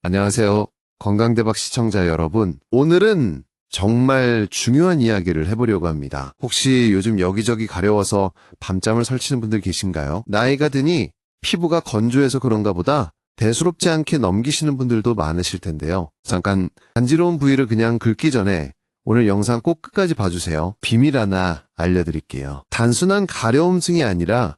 안녕하세요. 건강대박 시청자 여러분. 오늘은 정말 중요한 이야기를 해보려고 합니다. 혹시 요즘 여기저기 가려워서 밤잠을 설치는 분들 계신가요? 나이가 드니 피부가 건조해서 그런가 보다 대수롭지 않게 넘기시는 분들도 많으실 텐데요. 잠깐 간지러운 부위를 그냥 긁기 전에 오늘 영상 꼭 끝까지 봐주세요. 비밀 하나 알려드릴게요. 단순한 가려움증이 아니라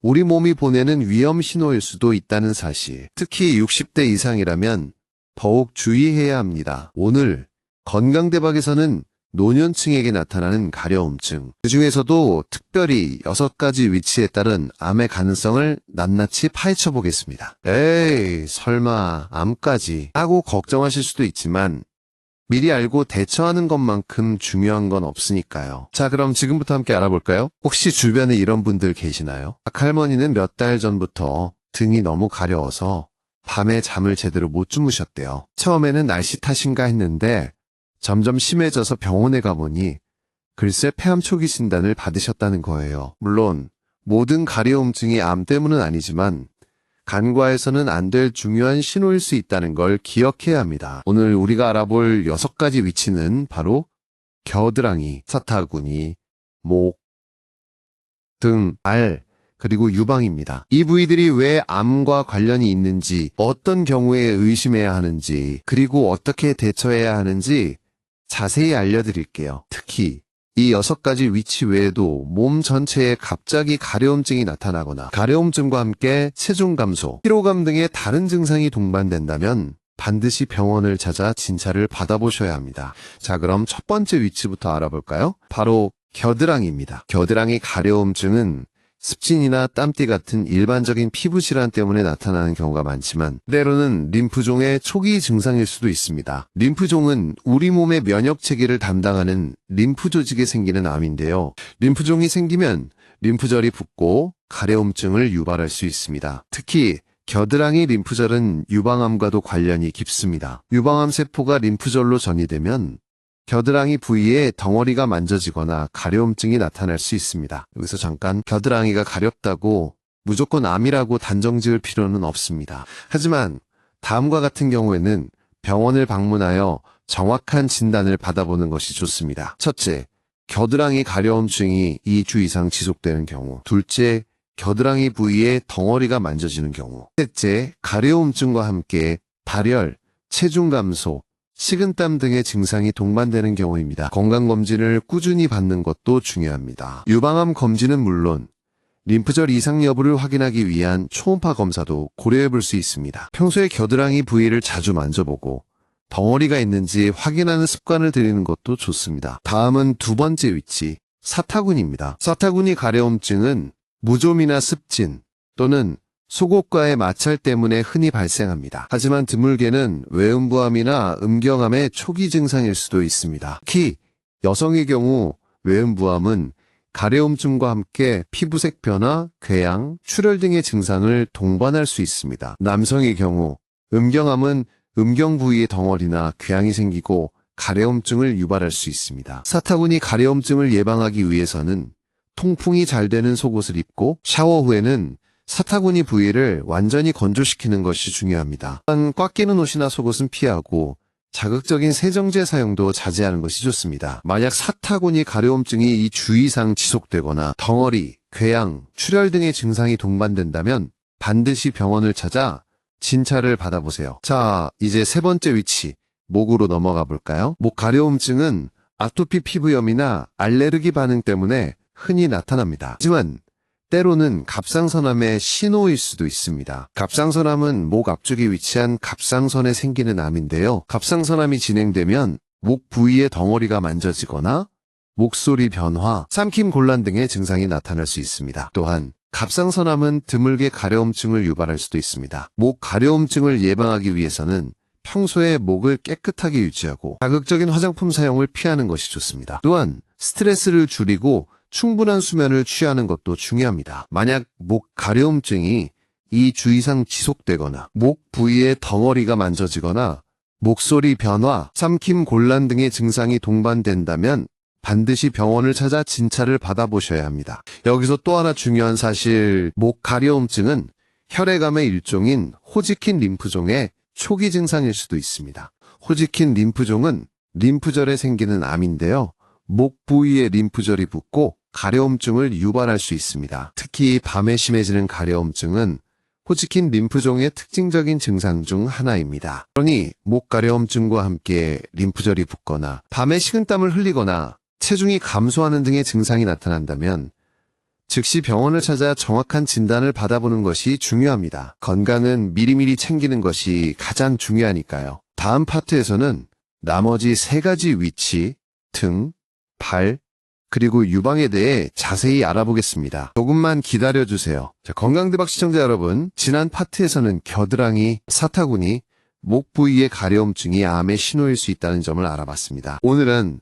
우리 몸이 보내는 위험 신호일 수도 있다는 사실. 특히 60대 이상이라면 더욱 주의해야 합니다. 오늘 건강대박에서는 노년층에게 나타나는 가려움증, 그중에서도 특별히 6가지 위치에 따른 암의 가능성을 낱낱이 파헤쳐 보겠습니다. 에이, 설마 암까지 하고 걱정하실 수도 있지만 미리 알고 대처하는 것만큼 중요한 건 없으니까요. 자, 그럼 지금부터 함께 알아볼까요? 혹시 주변에 이런 분들 계시나요? 할머니는 몇 달 전부터 등이 너무 가려워서 밤에 잠을 제대로 못 주무셨대요. 처음에는 날씨 탓인가 했는데 점점 심해져서 병원에 가보니 글쎄 폐암 초기 진단을 받으셨다는 거예요. 물론 모든 가려움증이 암 때문은 아니지만 간과해서는 안 될 중요한 신호일 수 있다는 걸 기억해야 합니다. 오늘 우리가 알아볼 6가지 위치는 바로 겨드랑이, 사타구니, 목, 등, 알, 그리고 유방입니다. 이 부위들이 왜 암과 관련이 있는지, 어떤 경우에 의심해야 하는지, 그리고 어떻게 대처해야 하는지 자세히 알려드릴게요. 특히 이 6가지 위치 외에도 몸 전체에 갑자기 가려움증이 나타나거나 가려움증과 함께 체중 감소, 피로감 등의 다른 증상이 동반된다면 반드시 병원을 찾아 진찰을 받아보셔야 합니다. 자, 그럼 첫 번째 위치부터 알아볼까요? 바로 겨드랑이입니다. 겨드랑이 가려움증은 습진이나 땀띠 같은 일반적인 피부 질환 때문에 나타나는 경우가 많지만 때로는 림프종의 초기 증상일 수도 있습니다. 림프종은 우리 몸의 면역 체계를 담당하는 림프 조직에 생기는 암인데요. 림프종이 생기면 림프절이 붓고 가려움증을 유발할 수 있습니다. 특히 겨드랑이 림프절은 유방암과도 관련이 깊습니다. 유방암 세포가 림프절로 전이되면 겨드랑이 부위에 덩어리가 만져지거나 가려움증이 나타날 수 있습니다. 여기서 잠깐 겨드랑이가 가렵다고 무조건 암이라고 단정 지을 필요는 없습니다. 하지만 다음과 같은 경우에는 병원을 방문하여 정확한 진단을 받아보는 것이 좋습니다. 첫째, 겨드랑이 가려움증이 2주 이상 지속되는 경우. 둘째, 겨드랑이 부위에 덩어리가 만져지는 경우. 셋째, 가려움증과 함께 발열, 체중 감소, 식은땀 등의 증상이 동반되는 경우입니다. 건강검진을 꾸준히 받는 것도 중요합니다. 유방암 검진은 물론 림프절 이상 여부를 확인하기 위한 초음파 검사도 고려해 볼 수 있습니다. 평소에 겨드랑이 부위를 자주 만져보고 덩어리가 있는지 확인하는 습관을 들이는 것도 좋습니다. 다음은 두 번째 위치, 사타구니입니다. 사타구니 가려움증은 무좀이나 습진 또는 속옷과의 마찰 때문에 흔히 발생합니다. 하지만 드물게는 외음부암이나 음경암의 초기 증상일 수도 있습니다. 특히 여성의 경우 외음부암은 가려움증과 함께 피부색 변화, 궤양, 출혈 등의 증상을 동반할 수 있습니다. 남성의 경우 음경암은 음경 부위의 덩어리나 궤양이 생기고 가려움증을 유발할 수 있습니다. 사타구니 가려움증을 예방하기 위해서는 통풍이 잘 되는 속옷을 입고 샤워 후에는 사타구니 부위를 완전히 건조시키는 것이 중요합니다. 또한 꽉 끼는 옷이나 속옷은 피하고 자극적인 세정제 사용도 자제하는 것이 좋습니다. 만약 사타구니 가려움증이 2주 이상 지속되거나 덩어리, 궤양, 출혈 등의 증상이 동반된다면 반드시 병원을 찾아 진찰을 받아보세요. 자, 이제 세 번째 위치, 목으로 넘어가 볼까요? 목 가려움증은 아토피 피부염이나 알레르기 반응 때문에 흔히 나타납니다. 하지만 때로는 갑상선암의 신호일 수도 있습니다. 갑상선암은 목 앞쪽에 위치한 갑상선에 생기는 암인데요. 갑상선암이 진행되면 목 부위의 덩어리가 만져지거나 목소리 변화, 삼킴 곤란 등의 증상이 나타날 수 있습니다. 또한 갑상선암은 드물게 가려움증을 유발할 수도 있습니다. 목 가려움증을 예방하기 위해서는 평소에 목을 깨끗하게 유지하고 자극적인 화장품 사용을 피하는 것이 좋습니다. 또한 스트레스를 줄이고 충분한 수면을 취하는 것도 중요합니다. 만약 목 가려움증이 2주 이상 지속되거나 목 부위에 덩어리가 만져지거나 목소리 변화, 삼킴 곤란 등의 증상이 동반된다면 반드시 병원을 찾아 진찰을 받아보셔야 합니다. 여기서 또 하나 중요한 사실, 목 가려움증은 혈액암의 일종인 호지킨 림프종에 초기 증상일 수도 있습니다. 호지킨 림프종은 림프절에 생기는 암인데요. 목 부위에 림프절이 붓고 가려움증을 유발할 수 있습니다. 특히 밤에 심해지는 가려움증은 호지킨 림프종의 특징적인 증상 중 하나입니다. 그러니 목 가려움증과 함께 림프절이 붓거나 밤에 식은땀을 흘리거나 체중이 감소하는 등의 증상이 나타난다면 즉시 병원을 찾아 정확한 진단을 받아보는 것이 중요합니다. 건강은 미리미리 챙기는 것이 가장 중요하니까요. 다음 파트에서는 나머지 3가지 위치, 등, 발, 그리고 유방에 대해 자세히 알아보겠습니다. 조금만 기다려주세요. 자, 건강대박 시청자 여러분, 지난 파트에서는 겨드랑이, 사타구니, 목 부위의 가려움증이 암의 신호일 수 있다는 점을 알아봤습니다. 오늘은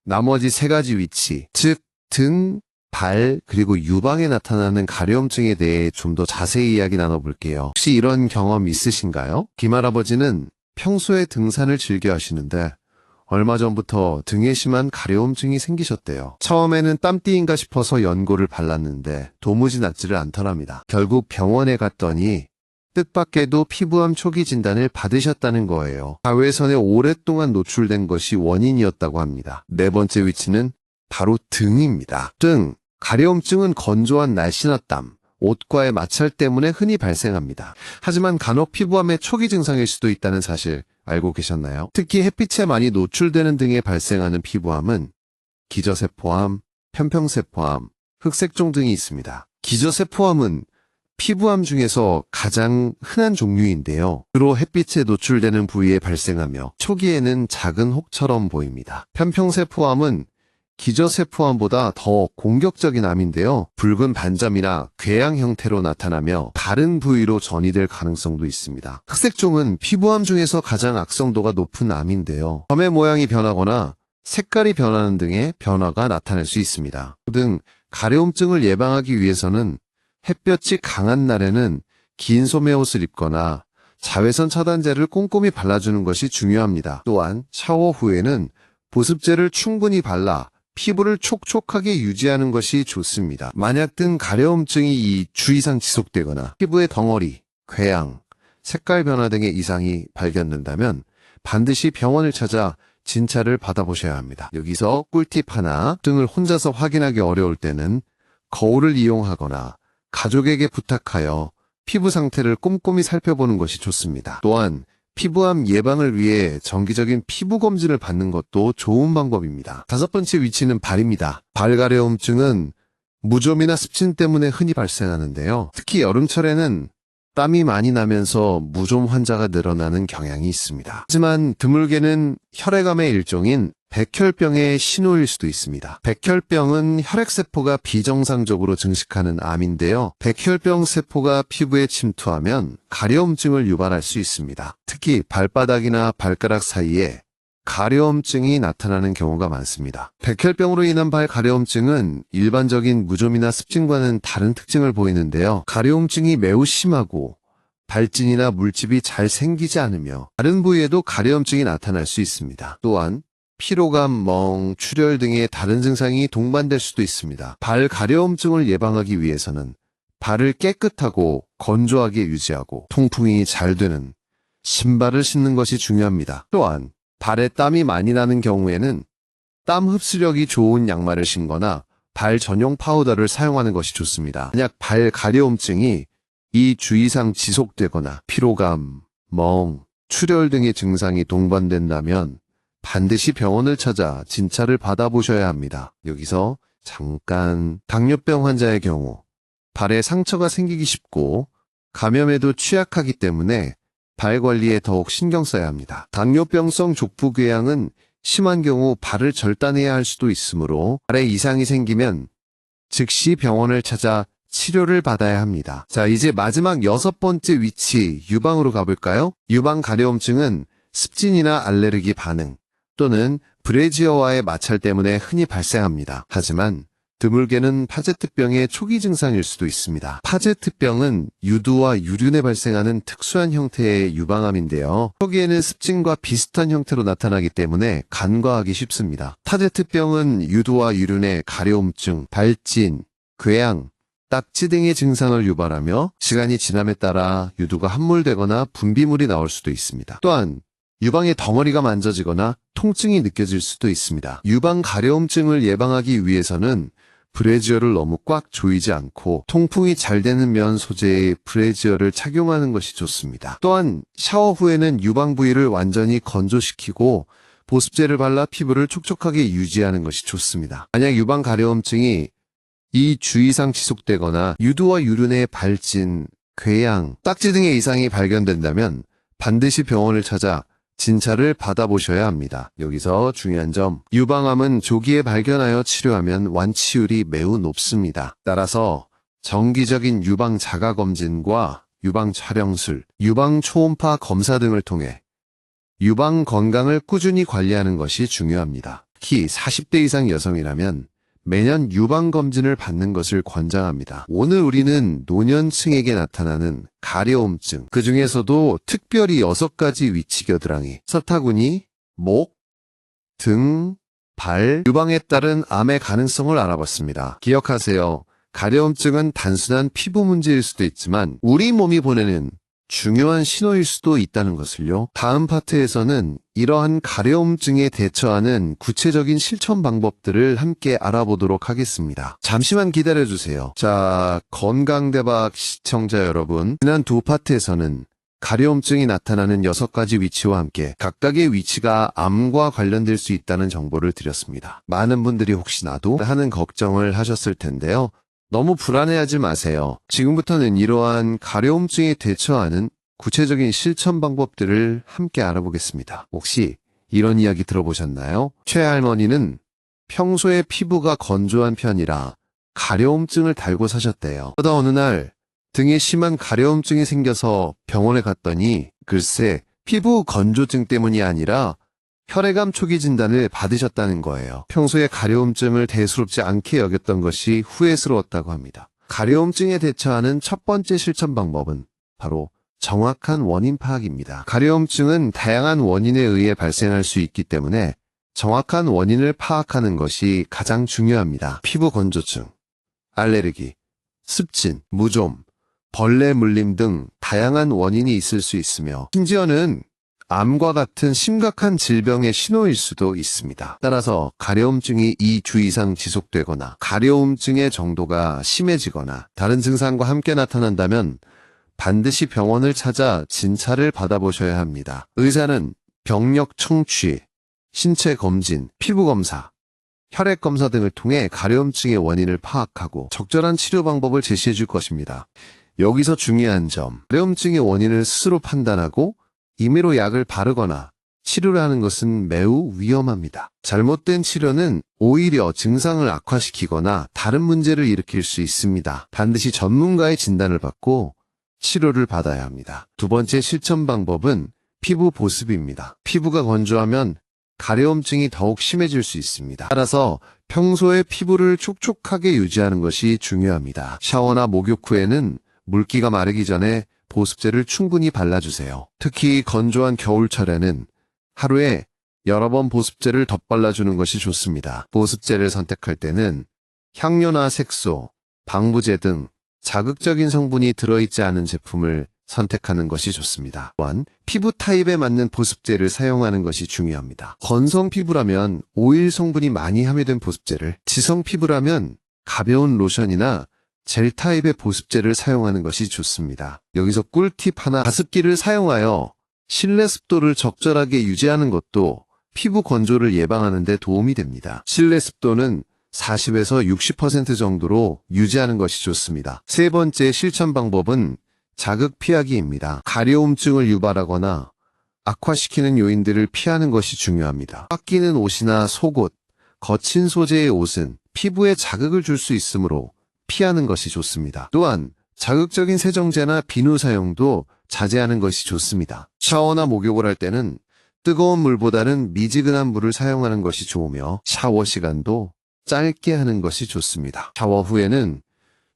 나머지 3가지 위치, 즉 등, 발, 그리고 유방에 나타나는 가려움증에 대해 좀 더 자세히 이야기 나눠볼게요. 혹시 이런 경험 있으신가요? 김할아버지는 평소에 등산을 즐겨 하시는데 얼마 전부터 등에 심한 가려움증이 생기셨대요. 처음에는 땀띠인가 싶어서 연고를 발랐는데 도무지 낫지를 않더랍니다. 결국 병원에 갔더니 뜻밖에도 피부암 초기 진단을 받으셨다는 거예요. 자외선에 오랫동안 노출된 것이 원인이었다고 합니다. 4번째 위치는 바로 등입니다. 등, 가려움증은 건조한 날씨나 땀, 옷과의 마찰 때문에 흔히 발생합니다. 하지만 간혹 피부암의 초기 증상일 수도 있다는 사실 알고 계셨나요? 특히 햇빛에 많이 노출되는 등에 발생하는 피부암은 기저세포암, 편평세포암, 흑색종 등이 있습니다. 기저세포암은 피부암 중에서 가장 흔한 종류인데요. 주로 햇빛에 노출되는 부위에 발생하며 초기에는 작은 혹처럼 보입니다. 편평세포암은 기저세포암보다 더 공격적인 암인데요. 붉은 반점이나 궤양 형태로 나타나며 다른 부위로 전이될 가능성도 있습니다. 흑색종은 피부암 중에서 가장 악성도가 높은 암인데요. 점의 모양이 변하거나 색깔이 변하는 등의 변화가 나타날 수 있습니다. 등 가려움증을 예방하기 위해서는 햇볕이 강한 날에는 긴 소매옷을 입거나 자외선 차단제를 꼼꼼히 발라주는 것이 중요합니다. 또한 샤워 후에는 보습제를 충분히 발라 피부를 촉촉하게 유지하는 것이 좋습니다. 만약 등 가려움증이 2주 이상 지속되거나 피부의 덩어리, 궤양, 색깔 변화 등의 이상이 발견된다면 반드시 병원을 찾아 진찰을 받아보셔야 합니다. 여기서 꿀팁 하나, 등을 혼자서 확인하기 어려울 때는 거울을 이용하거나 가족에게 부탁하여 피부 상태를 꼼꼼히 살펴보는 것이 좋습니다. 또한 피부암 예방을 위해 정기적인 피부 검진을 받는 것도 좋은 방법입니다. 5번째 위치는 발입니다. 발 가려움증은 무좀이나 습진 때문에 흔히 발생하는데요. 특히 여름철에는 땀이 많이 나면서 무좀 환자가 늘어나는 경향이 있습니다. 하지만 드물게는 혈액암의 일종인 백혈병의 신호일 수도 있습니다. 백혈병은 혈액세포가 비정상적으로 증식하는 암인데요. 백혈병 세포가 피부에 침투하면 가려움증을 유발할 수 있습니다. 특히 발바닥이나 발가락 사이에 가려움증이 나타나는 경우가 많습니다. 백혈병으로 인한 발 가려움증은 일반적인 무좀이나 습진과는 다른 특징을 보이는데요. 가려움증이 매우 심하고 발진이나 물집이 잘 생기지 않으며 다른 부위에도 가려움증이 나타날 수 있습니다. 또한 피로감, 멍, 출혈 등의 다른 증상이 동반될 수도 있습니다. 발 가려움증을 예방하기 위해서는 발을 깨끗하고 건조하게 유지하고 통풍이 잘 되는 신발을 신는 것이 중요합니다. 또한 발에 땀이 많이 나는 경우에는 땀 흡수력이 좋은 양말을 신거나 발 전용 파우더를 사용하는 것이 좋습니다. 만약 발 가려움증이 2주 이상 지속되거나 피로감, 멍, 출혈 등의 증상이 동반된다면 반드시 병원을 찾아 진찰을 받아보셔야 합니다. 여기서 잠깐 당뇨병 환자의 경우 발에 상처가 생기기 쉽고 감염에도 취약하기 때문에 발 관리에 더욱 신경 써야 합니다. 당뇨병성 족부궤양은 심한 경우 발을 절단해야 할 수도 있으므로 발에 이상이 생기면 즉시 병원을 찾아 치료를 받아야 합니다. 자, 이제 마지막 6번째 위치, 유방으로 가볼까요? 유방 가려움증은 습진이나 알레르기 반응 또는 브래지어와의 마찰 때문에 흔히 발생합니다. 하지만 드물게는 파제트병의 초기 증상일 수도 있습니다. 파제트병은 유두와 유륜에 발생하는 특수한 형태의 유방암인데요. 초기에는 습진과 비슷한 형태로 나타나기 때문에 간과하기 쉽습니다. 파제트병은 유두와 유륜의 가려움증, 발진, 궤양, 딱지 등의 증상을 유발하며 시간이 지남에 따라 유두가 함몰되거나 분비물이 나올 수도 있습니다. 또한 유방의 덩어리가 만져지거나 통증이 느껴질 수도 있습니다. 유방 가려움증을 예방하기 위해서는 브래지어를 너무 꽉 조이지 않고 통풍이 잘 되는 면 소재의 브래지어를 착용하는 것이 좋습니다. 또한 샤워 후에는 유방 부위를 완전히 건조시키고 보습제를 발라 피부를 촉촉하게 유지하는 것이 좋습니다. 만약 유방 가려움증이 2주 이상 지속되거나 유두와 유륜의 발진, 궤양, 딱지 등의 이상이 발견된다면 반드시 병원을 찾아 진찰을 받아보셔야 합니다. 여기서 중요한 점, 유방암은 조기에 발견하여 치료하면 완치율이 매우 높습니다. 따라서 정기적인 유방 자가검진과 유방 촬영술, 유방 초음파 검사 등을 통해 유방 건강을 꾸준히 관리하는 것이 중요합니다. 특히 40대 이상 여성이라면 매년 유방검진을 받는 것을 권장합니다. 오늘 우리는 노년층에게 나타나는 가려움증, 그 중에서도 특별히 6가지 위치 겨드랑이, 서타구니, 목, 등, 발, 유방에 따른 암의 가능성을 알아봤습니다. 기억하세요. 가려움증은 단순한 피부 문제일 수도 있지만 우리 몸이 보내는 중요한 신호일 수도 있다는 것을요. 다음 파트에서는 이러한 가려움증에 대처하는 구체적인 실천 방법들을 함께 알아보도록 하겠습니다. 잠시만 기다려주세요. 자, 건강대박 시청자 여러분, 지난 두 파트에서는 가려움증이 나타나는 6가지 위치와 함께 각각의 위치가 암과 관련될 수 있다는 정보를 드렸습니다. 많은 분들이 혹시 나도 하는 걱정을 하셨을 텐데요. 너무 불안해하지 마세요. 지금부터는 이러한 가려움증에 대처하는 구체적인 실천 방법들을 함께 알아보겠습니다. 혹시 이런 이야기 들어보셨나요? 최할머니는 평소에 피부가 건조한 편이라 가려움증을 달고 사셨대요. 그러다 어느 날 등에 심한 가려움증이 생겨서 병원에 갔더니 글쎄 피부 건조증 때문이 아니라 혈액암 초기 진단을 받으셨다는 거예요. 평소에 가려움증을 대수롭지 않게 여겼던 것이 후회스러웠다고 합니다. 가려움증에 대처하는 첫 번째 실천 방법은 바로 정확한 원인 파악입니다. 가려움증은 다양한 원인에 의해 발생할 수 있기 때문에 정확한 원인을 파악하는 것이 가장 중요합니다. 피부 건조증, 알레르기, 습진, 무좀, 벌레 물림 등 다양한 원인이 있을 수 있으며 심지어는 암과 같은 심각한 질병의 신호일 수도 있습니다. 따라서 가려움증이 2주 이상 지속되거나 가려움증의 정도가 심해지거나 다른 증상과 함께 나타난다면 반드시 병원을 찾아 진찰을 받아보셔야 합니다. 의사는 병력 청취, 신체 검진, 피부 검사, 혈액 검사 등을 통해 가려움증의 원인을 파악하고 적절한 치료 방법을 제시해 줄 것입니다. 여기서 중요한 점, 가려움증의 원인을 스스로 판단하고 임의로 약을 바르거나 치료를 하는 것은 매우 위험합니다. 잘못된 치료는 오히려 증상을 악화시키거나 다른 문제를 일으킬 수 있습니다. 반드시 전문가의 진단을 받고 치료를 받아야 합니다. 두 번째 실천 방법은 피부 보습입니다. 피부가 건조하면 가려움증이 더욱 심해질 수 있습니다. 따라서 평소에 피부를 촉촉하게 유지하는 것이 중요합니다. 샤워나 목욕 후에는 물기가 마르기 전에 보습제를 충분히 발라주세요. 특히 건조한 겨울철에는 하루에 여러 번 보습제를 덧발라주는 것이 좋습니다. 보습제를 선택할 때는 향료나 색소, 방부제 등 자극적인 성분이 들어있지 않은 제품을 선택하는 것이 좋습니다. 또한 피부 타입에 맞는 보습제를 사용하는 것이 중요합니다. 건성 피부라면 오일 성분이 많이 함유된 보습제를, 지성 피부라면 가벼운 로션이나 젤 타입의 보습제를 사용하는 것이 좋습니다. 여기서 꿀팁 하나, 가습기를 사용하여 실내 습도를 적절하게 유지하는 것도 피부 건조를 예방하는 데 도움이 됩니다. 실내 습도는 40에서 60% 정도로 유지하는 것이 좋습니다. 세 번째 실천 방법은 자극 피하기입니다. 가려움증을 유발하거나 악화시키는 요인들을 피하는 것이 중요합니다. 꽉 끼는 옷이나 속옷, 거친 소재의 옷은 피부에 자극을 줄 수 있으므로 피하는 것이 좋습니다. 또한 자극적인 세정제나 비누 사용도 자제하는 것이 좋습니다. 샤워나 목욕을 할 때는 뜨거운 물보다는 미지근한 물을 사용하는 것이 좋으며 샤워 시간도 짧게 하는 것이 좋습니다. 샤워 후에는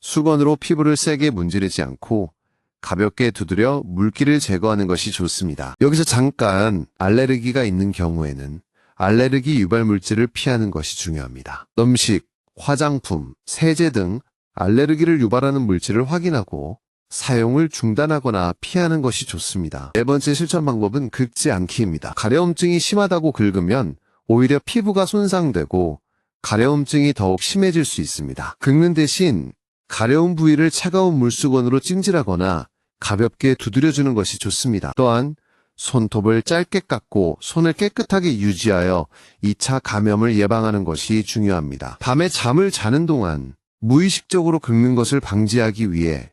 수건으로 피부를 세게 문지르지 않고 가볍게 두드려 물기를 제거하는 것이 좋습니다. 여기서 잠깐, 알레르기가 있는 경우에는 알레르기 유발 물질을 피하는 것이 중요합니다. 음식, 화장품, 세제 등 알레르기를 유발하는 물질을 확인하고 사용을 중단하거나 피하는 것이 좋습니다. 네 번째 실천 방법은 긁지 않기입니다. 가려움증이 심하다고 긁으면 오히려 피부가 손상되고 가려움증이 더욱 심해질 수 있습니다. 긁는 대신 가려운 부위를 차가운 물수건으로 찜질하거나 가볍게 두드려주는 것이 좋습니다. 또한 손톱을 짧게 깎고 손을 깨끗하게 유지하여 2차 감염을 예방하는 것이 중요합니다. 밤에 잠을 자는 동안 무의식적으로 긁는 것을 방지하기 위해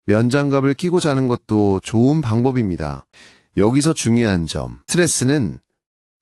면장갑을 끼고 자는 것도 좋은 방법입니다. 여기서 중요한 점, 스트레스는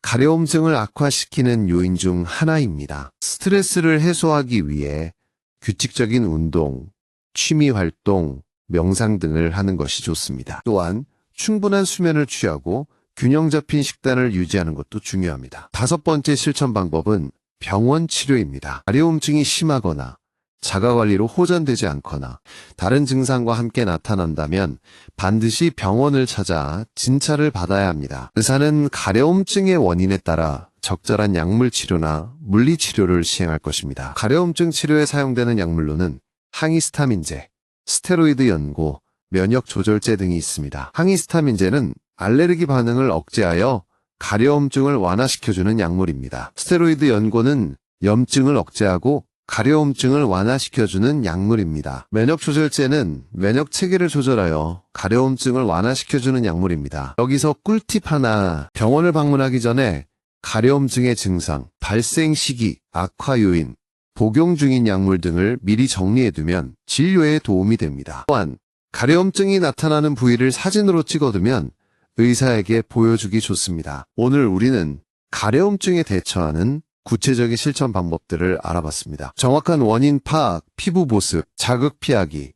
가려움증을 악화시키는 요인 중 하나입니다. 스트레스를 해소하기 위해 규칙적인 운동, 취미 활동, 명상 등을 하는 것이 좋습니다. 또한 충분한 수면을 취하고 균형 잡힌 식단을 유지하는 것도 중요합니다. 다섯 번째 실천 방법은 병원 치료입니다. 가려움증이 심하거나 자가관리로 호전되지 않거나 다른 증상과 함께 나타난다면 반드시 병원을 찾아 진찰을 받아야 합니다. 의사는 가려움증의 원인에 따라 적절한 약물 치료나 물리 치료를 시행할 것입니다. 가려움증 치료에 사용되는 약물로는 항히스타민제, 스테로이드 연고, 면역 조절제 등이 있습니다. 항히스타민제는 알레르기 반응을 억제하여 가려움증을 완화시켜주는 약물입니다. 스테로이드 연고는 염증을 억제하고 가려움증을 완화시켜주는 약물입니다. 면역 조절제는 면역 체계를 조절하여 가려움증을 완화시켜주는 약물입니다. 여기서 꿀팁 하나, 병원을 방문하기 전에 가려움증의 증상, 발생 시기, 악화 요인, 복용 중인 약물 등을 미리 정리해두면 진료에 도움이 됩니다. 또한 가려움증이 나타나는 부위를 사진으로 찍어두면 의사에게 보여주기 좋습니다. 오늘 우리는 가려움증에 대처하는 구체적인 실천 방법들을 알아봤습니다. 정확한 원인 파악, 피부 보습, 자극 피하기,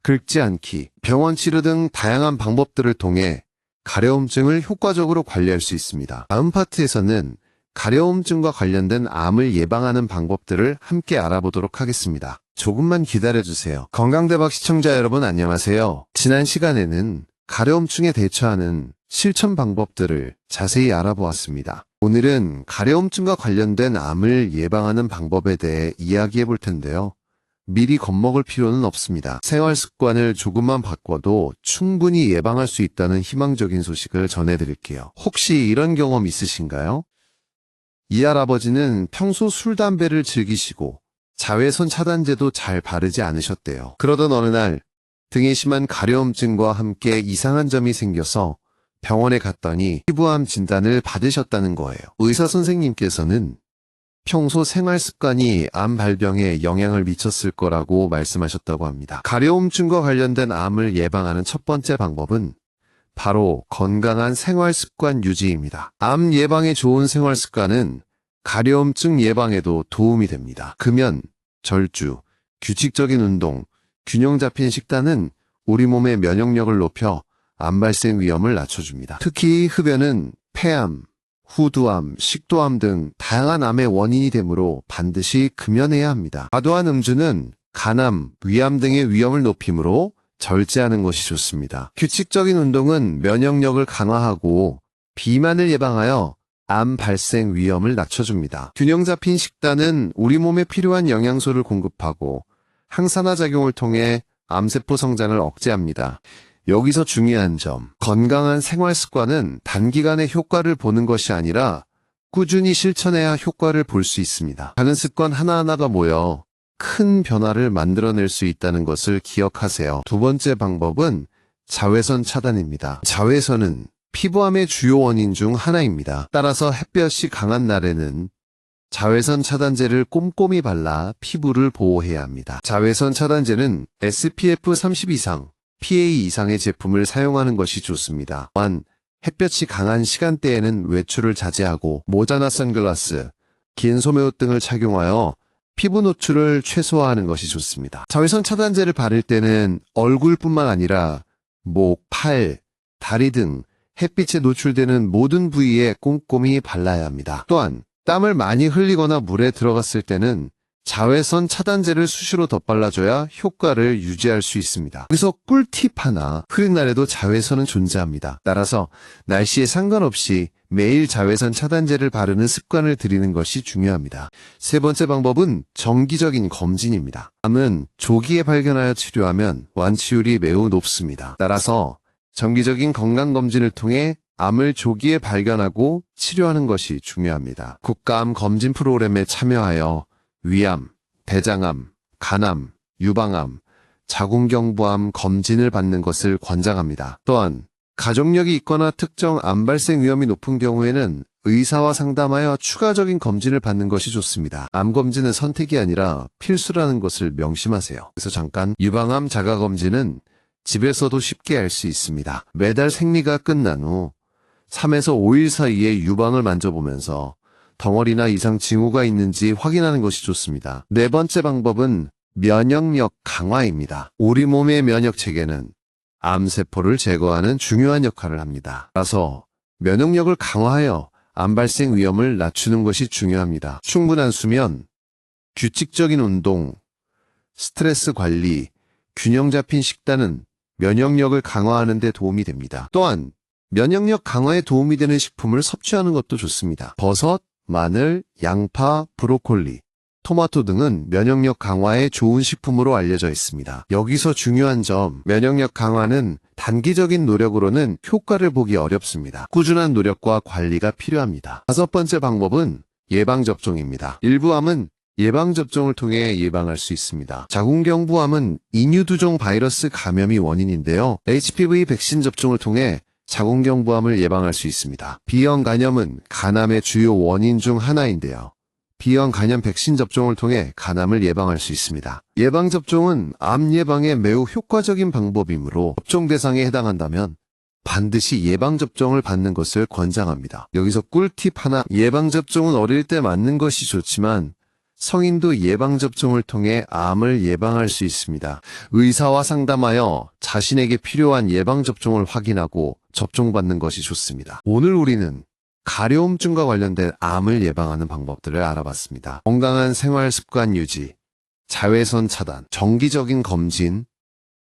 긁지 않기, 병원 치료 등 다양한 방법들을 통해 가려움증을 효과적으로 관리할 수 있습니다. 다음 파트에서는 가려움증과 관련된 암을 예방하는 방법들을 함께 알아보도록 하겠습니다. 조금만 기다려주세요. 건강대박 시청자 여러분 안녕하세요. 지난 시간에는 가려움증에 대처하는 실천 방법들을 자세히 알아보았습니다. 오늘은 가려움증과 관련된 암을 예방하는 방법에 대해 이야기해 볼 텐데요. 미리 겁먹을 필요는 없습니다. 생활 습관을 조금만 바꿔도 충분히 예방할 수 있다는 희망적인 소식을 전해드릴게요. 혹시 이런 경험 있으신가요? 이 할아버지는 평소 술, 담배를 즐기시고 자외선 차단제도 잘 바르지 않으셨대요. 그러던 어느 날 등에 심한 가려움증과 함께 이상한 점이 생겨서 병원에 갔더니 피부암 진단을 받으셨다는 거예요. 의사 선생님께서는 평소 생활 습관이 암 발병에 영향을 미쳤을 거라고 말씀하셨다고 합니다. 가려움증과 관련된 암을 예방하는 첫 번째 방법은 바로 건강한 생활 습관 유지입니다. 암 예방에 좋은 생활 습관은 가려움증 예방에도 도움이 됩니다. 금연, 절주, 규칙적인 운동, 균형 잡힌 식단은 우리 몸의 면역력을 높여 암 발생 위험을 낮춰줍니다. 특히 흡연은 폐암, 후두암, 식도암 등 다양한 암의 원인이 되므로 반드시 금연해야 합니다. 과도한 음주는 간암, 위암 등의 위험을 높이므로 절제하는 것이 좋습니다. 규칙적인 운동은 면역력을 강화하고 비만을 예방하여 암 발생 위험을 낮춰줍니다. 균형 잡힌 식단은 우리 몸에 필요한 영양소를 공급하고 항산화 작용을 통해 암세포 성장을 억제합니다. 여기서 중요한 점, 건강한 생활 습관은 단기간에 효과를 보는 것이 아니라 꾸준히 실천해야 효과를 볼 수 있습니다. 작은 습관 하나하나가 모여 큰 변화를 만들어낼 수 있다는 것을 기억하세요. 두 번째 방법은 자외선 차단입니다. 자외선은 피부암의 주요 원인 중 하나입니다. 따라서 햇볕이 강한 날에는 자외선 차단제를 꼼꼼히 발라 피부를 보호해야 합니다. 자외선 차단제는 SPF 30 이상, PA 이상의 제품을 사용하는 것이 좋습니다. 또한 햇볕이 강한 시간대에는 외출을 자제하고 모자나 선글라스, 긴 소매옷 등을 착용하여 피부 노출을 최소화하는 것이 좋습니다. 자외선 차단제를 바를 때는 얼굴뿐만 아니라 목, 팔, 다리 등 햇빛에 노출되는 모든 부위에 꼼꼼히 발라야 합니다. 또한 땀을 많이 흘리거나 물에 들어갔을 때는 자외선 차단제를 수시로 덧발라줘야 효과를 유지할 수 있습니다. 여기서 꿀팁 하나, 흐린 날에도 자외선은 존재합니다. 따라서 날씨에 상관없이 매일 자외선 차단제를 바르는 습관을 들이는 것이 중요합니다. 세 번째 방법은 정기적인 검진입니다. 암은 조기에 발견하여 치료하면 완치율이 매우 높습니다. 따라서 정기적인 건강검진을 통해 암을 조기에 발견하고 치료하는 것이 중요합니다. 국가암 검진 프로그램에 참여하여 위암, 대장암, 간암, 유방암, 자궁경부암 검진을 받는 것을 권장합니다. 또한 가족력이 있거나 특정 암 발생 위험이 높은 경우에는 의사와 상담하여 추가적인 검진을 받는 것이 좋습니다. 암 검진은 선택이 아니라 필수라는 것을 명심하세요. 그래서 잠깐, 유방암 자가검진은 집에서도 쉽게 할 수 있습니다. 매달 생리가 끝난 후 3에서 5일 사이에 유방을 만져보면서 덩어리나 이상 징후가 있는지 확인하는 것이 좋습니다. 네 번째 방법은 면역력 강화입니다. 우리 몸의 면역 체계는 암세포를 제거하는 중요한 역할을 합니다. 따라서 면역력을 강화하여 암 발생 위험을 낮추는 것이 중요합니다. 충분한 수면, 규칙적인 운동, 스트레스 관리, 균형 잡힌 식단은 면역력을 강화하는 데 도움이 됩니다. 또한 면역력 강화에 도움이 되는 식품을 섭취하는 것도 좋습니다. 버섯, 마늘, 양파, 브로콜리, 토마토 등은 면역력 강화에 좋은 식품으로 알려져 있습니다. 여기서 중요한 점, 면역력 강화는 단기적인 노력으로는 효과를 보기 어렵습니다. 꾸준한 노력과 관리가 필요합니다. 다섯 번째 방법은 예방접종입니다. 일부 암은 예방접종을 통해 예방할 수 있습니다. 자궁경부암은 인유두종 바이러스 감염이 원인인데요. HPV 백신 접종을 통해 자궁경부암을 예방할 수 있습니다. B형 간염은 간암의 주요 원인 중 하나인데요. B형 간염 백신 접종을 통해 간암을 예방할 수 있습니다. 예방접종은 암 예방에 매우 효과적인 방법이므로 접종 대상에 해당한다면 반드시 예방접종을 받는 것을 권장합니다. 여기서 꿀팁 하나, 예방접종은 어릴 때 맞는 것이 좋지만 성인도 예방접종을 통해 암을 예방할 수 있습니다. 의사와 상담하여 자신에게 필요한 예방접종을 확인하고 접종받는 것이 좋습니다. 오늘 우리는 가려움증과 관련된 암을 예방하는 방법들을 알아봤습니다. 건강한 생활 습관 유지, 자외선 차단, 정기적인 검진,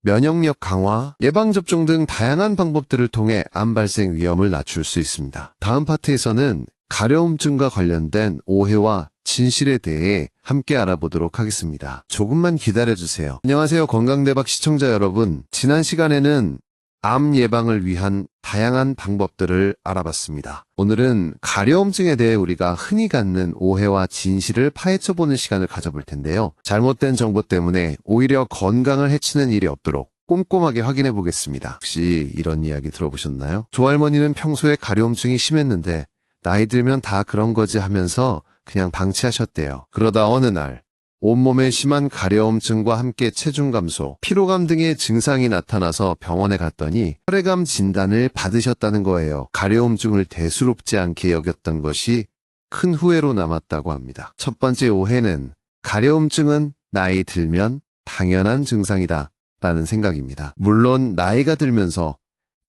면역력 강화, 예방접종 등 다양한 방법들을 통해 암 발생 위험을 낮출 수 있습니다. 다음 파트에서는 가려움증과 관련된 오해와 진실에 대해 함께 알아보도록 하겠습니다. 조금만 기다려주세요. 안녕하세요, 건강대박 시청자 여러분. 지난 시간에는 암 예방을 위한 다양한 방법들을 알아봤습니다. 오늘은 가려움증에 대해 우리가 흔히 갖는 오해와 진실을 파헤쳐보는 시간을 가져볼 텐데요. 잘못된 정보 때문에 오히려 건강을 해치는 일이 없도록 꼼꼼하게 확인해 보겠습니다. 혹시 이런 이야기 들어보셨나요? 조할머니는 평소에 가려움증이 심했는데 나이 들면 다 그런 거지 하면서 그냥 방치하셨대요. 그러다 어느 날 온몸에 심한 가려움증과 함께 체중 감소, 피로감 등의 증상이 나타나서 병원에 갔더니 혈액암 진단을 받으셨다는 거예요. 가려움증을 대수롭지 않게 여겼던 것이 큰 후회로 남았다고 합니다. 첫 번째 오해는 가려움증은 나이 들면 당연한 증상이다 라는 생각입니다. 물론 나이가 들면서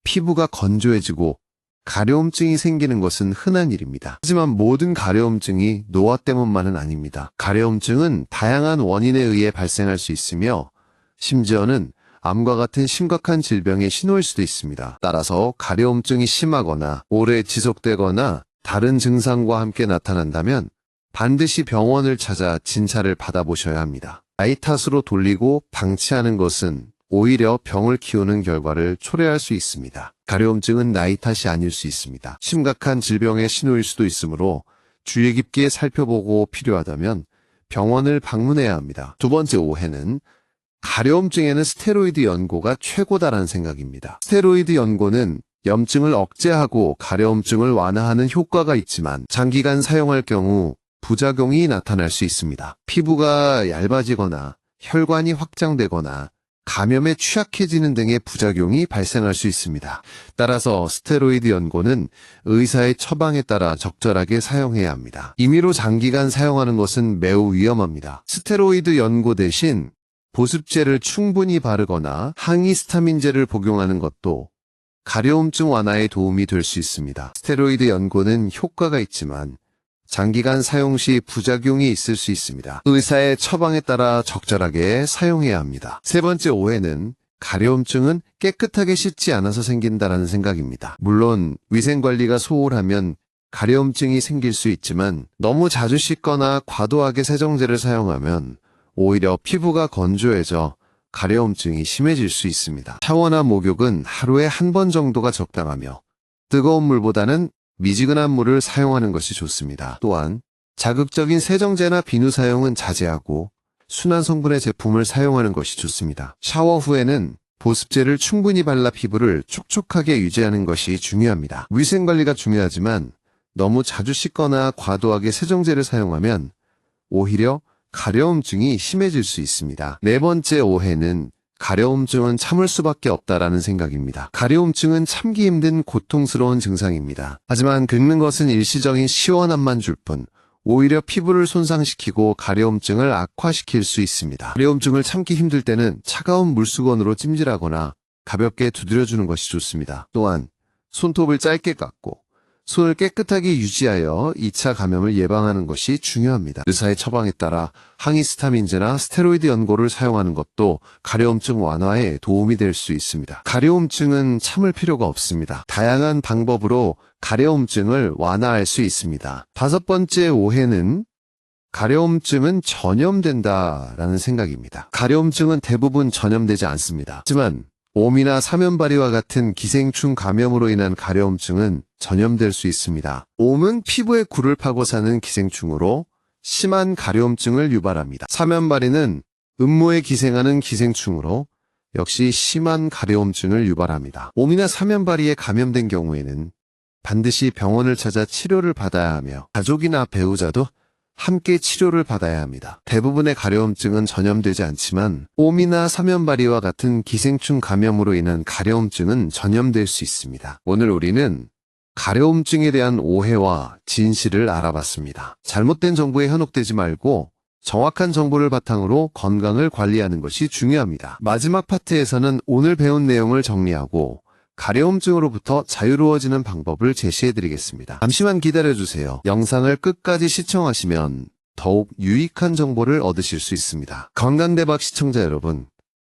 피부가 건조해지고 가려움증이 생기는 것은 흔한 일입니다. 하지만 모든 가려움증이 노화 때문만은 아닙니다. 가려움증은 다양한 원인에 의해 발생할 수 있으며 심지어는 암과 같은 심각한 질병의 신호일 수도 있습니다. 따라서 가려움증이 심하거나 오래 지속되거나 다른 증상과 함께 나타난다면 반드시 병원을 찾아 진찰을 받아보셔야 합니다. 나이 탓으로 돌리고 방치하는 것은 오히려 병을 키우는 결과를 초래할 수 있습니다. 가려움증은 나이 탓이 아닐 수 있습니다. 심각한 질병의 신호일 수도 있으므로 주의 깊게 살펴보고 필요하다면 병원을 방문해야 합니다. 두 번째 오해는 가려움증에는 스테로이드 연고가 최고다라는 생각입니다. 스테로이드 연고는 염증을 억제하고 가려움증을 완화하는 효과가 있지만 장기간 사용할 경우 부작용이 나타날 수 있습니다. 피부가 얇아지거나 혈관이 확장되거나 감염에 취약해지는 등의 부작용이 발생할 수 있습니다. 따라서 스테로이드 연고는 의사의 처방에 따라 적절하게 사용해야 합니다. 임의로 장기간 사용하는 것은 매우 위험합니다. 스테로이드 연고 대신 보습제를 충분히 바르거나 항히스타민제를 복용하는 것도 가려움증 완화에 도움이 될 수 있습니다. 스테로이드 연고는 효과가 있지만 장기간 사용 시 부작용이 있을 수 있습니다. 의사의 처방에 따라 적절하게 사용해야 합니다. 세 번째 오해는 가려움증은 깨끗하게 씻지 않아서 생긴다라는 생각입니다. 물론 위생관리가 소홀하면 가려움증이 생길 수 있지만 너무 자주 씻거나 과도하게 세정제를 사용하면 오히려 피부가 건조해져 가려움증이 심해질 수 있습니다. 샤워나 목욕은 하루에 한 번 정도가 적당하며 뜨거운 물보다는 미지근한 물을 사용하는 것이 좋습니다. 또한 자극적인 세정제나 비누 사용은 자제하고 순한 성분의 제품을 사용하는 것이 좋습니다. 샤워 후에는 보습제를 충분히 발라 피부를 촉촉하게 유지하는 것이 중요합니다. 위생관리가 중요하지만 너무 자주 씻거나 과도하게 세정제를 사용하면 오히려 가려움증이 심해질 수 있습니다. 네 번째 오해는 가려움증은 참을 수밖에 없다라는 생각입니다. 가려움증은 참기 힘든 고통스러운 증상입니다. 하지만 긁는 것은 일시적인 시원함만 줄 뿐 오히려 피부를 손상시키고 가려움증을 악화시킬 수 있습니다. 가려움증을 참기 힘들 때는 차가운 물수건으로 찜질하거나 가볍게 두드려주는 것이 좋습니다. 또한 손톱을 짧게 깎고 손을 깨끗하게 유지하여 2차 감염을 예방하는 것이 중요합니다. 의사의 처방에 따라 항히스타민제나 스테로이드 연고를 사용하는 것도 가려움증 완화에 도움이 될 수 있습니다. 가려움증은 참을 필요가 없습니다. 다양한 방법으로 가려움증을 완화할 수 있습니다. 다섯 번째 오해는 가려움증은 전염된다라는 생각입니다. 가려움증은 대부분 전염되지 않습니다. 하지만 옴이나 사면바리와 같은 기생충 감염으로 인한 가려움증은 전염될 수 있습니다. 옴은 피부에 굴을 파고 사는 기생충으로 심한 가려움증을 유발합니다. 사면바리는 음모에 기생하는 기생충으로 역시 심한 가려움증을 유발합니다. 옴이나 사면바리에 감염된 경우에는 반드시 병원을 찾아 치료를 받아야 하며 가족이나 배우자도 함께 치료를 받아야 합니다. 대부분의 가려움증은 전염되지 않지만 옴이나 사면바리와 같은 기생충 감염으로 인한 가려움증은 전염될 수 있습니다. 오늘 우리는 가려움증에 대한 오해와 진실을 알아봤습니다. 잘못된 정보에 현혹되지 말고 정확한 정보를 바탕으로 건강을 관리하는 것이 중요합니다. 마지막 파트에서는 오늘 배운 내용을 정리하고 가려움증으로부터 자유로워지는 방법을 제시해드리겠습니다. 잠시만 기다려주세요. 영상을 끝까지 시청하시면 더욱 유익한 정보를 얻으실 수 있습니다. 건강대박 시청자 여러분,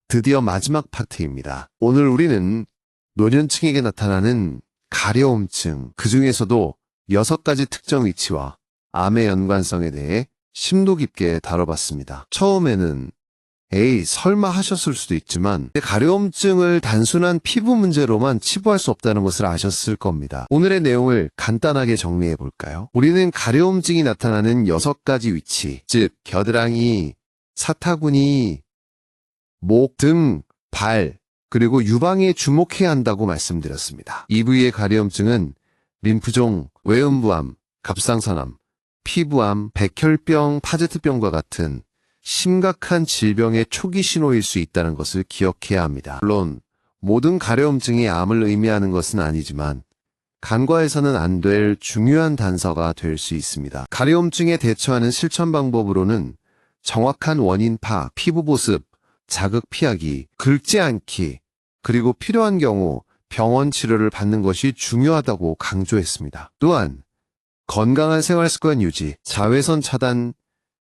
드디어 마지막 파트입니다. 오늘 우리는 노년층에게 나타나는 가려움증, 그 중에서도 6가지 특정 위치와 암의 연관성에 대해 심도 깊게 다뤄봤습니다. 처음에는 에이, 설마 하셨을 수도 있지만 가려움증을 단순한 피부 문제로만 치부할 수 없다는 것을 아셨을 겁니다. 오늘의 내용을 간단하게 정리해 볼까요? 우리는 가려움증이 나타나는 6가지 위치, 즉 겨드랑이, 사타구니, 목, 등, 발, 그리고 유방에 주목해야 한다고 말씀드렸습니다. 이 부위의 가려움증은 림프종, 외음부암, 갑상선암, 피부암, 백혈병, 파제트병과 같은 심각한 질병의 초기 신호일 수 있다는 것을 기억해야 합니다. 물론 모든 가려움증이 암을 의미하는 것은 아니지만 간과해서는 안 될 중요한 단서가 될 수 있습니다. 가려움증에 대처하는 실천 방법으로는 정확한 원인 파악, 피부 보습, 자극 피하기, 긁지 않기, 그리고 필요한 경우 병원 치료를 받는 것이 중요하다고 강조했습니다. 또한 건강한 생활습관 유지, 자외선 차단,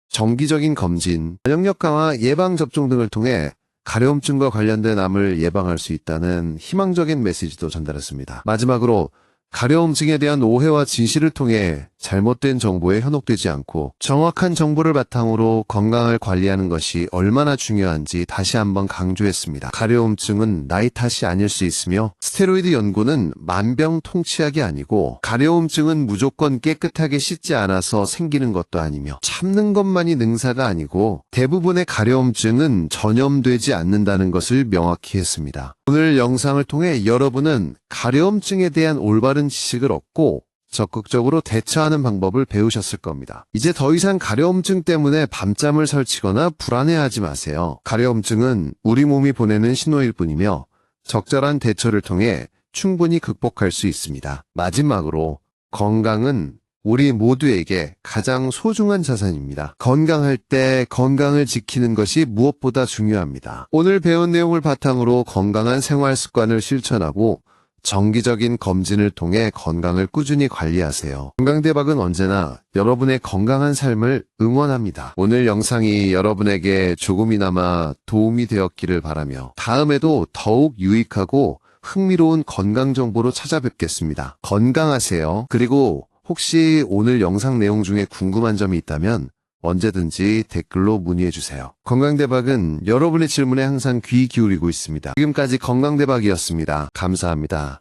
정기적인 검진, 면역력 강화, 예방접종 등을 통해 가려움증과 관련된 암을 예방할 수 있다는 희망적인 메시지도 전달했습니다. 마지막으로 가려움증에 대한 오해와 진실을 통해 잘못된 정보에 현혹되지 않고 정확한 정보를 바탕으로 건강을 관리하는 것이 얼마나 중요한지 다시 한번 강조했습니다. 가려움증은 나이 탓이 아닐 수 있으며 스테로이드 연고는 만병통치약이 아니고 가려움증은 무조건 깨끗하게 씻지 않아서 생기는 것도 아니며 참는 것만이 능사가 아니고 대부분의 가려움증은 전염되지 않는다는 것을 명확히 했습니다. 오늘 영상을 통해 여러분은 가려움증에 대한 올바른 지식을 얻고 적극적으로 대처하는 방법을 배우셨을 겁니다. 이제 더 이상 가려움증 때문에 밤잠을 설치거나 불안해하지 마세요. 가려움증은 우리 몸이 보내는 신호일 뿐이며 적절한 대처를 통해 충분히 극복할 수 있습니다. 마지막으로 건강은 우리 모두에게 가장 소중한 자산입니다. 건강할 때 건강을 지키는 것이 무엇보다 중요합니다. 오늘 배운 내용을 바탕으로 건강한 생활 습관을 실천하고 정기적인 검진을 통해 건강을 꾸준히 관리하세요. 건강대박은 언제나 여러분의 건강한 삶을 응원합니다. 오늘 영상이 여러분에게 조금이나마 도움이 되었기를 바라며 다음에도 더욱 유익하고 흥미로운 건강 정보로 찾아뵙겠습니다. 건강하세요. 그리고 혹시 오늘 영상 내용 중에 궁금한 점이 있다면 언제든지 댓글로 문의해주세요. 건강대박은 여러분의 질문에 항상 귀 기울이고 있습니다. 지금까지 건강대박이었습니다. 감사합니다.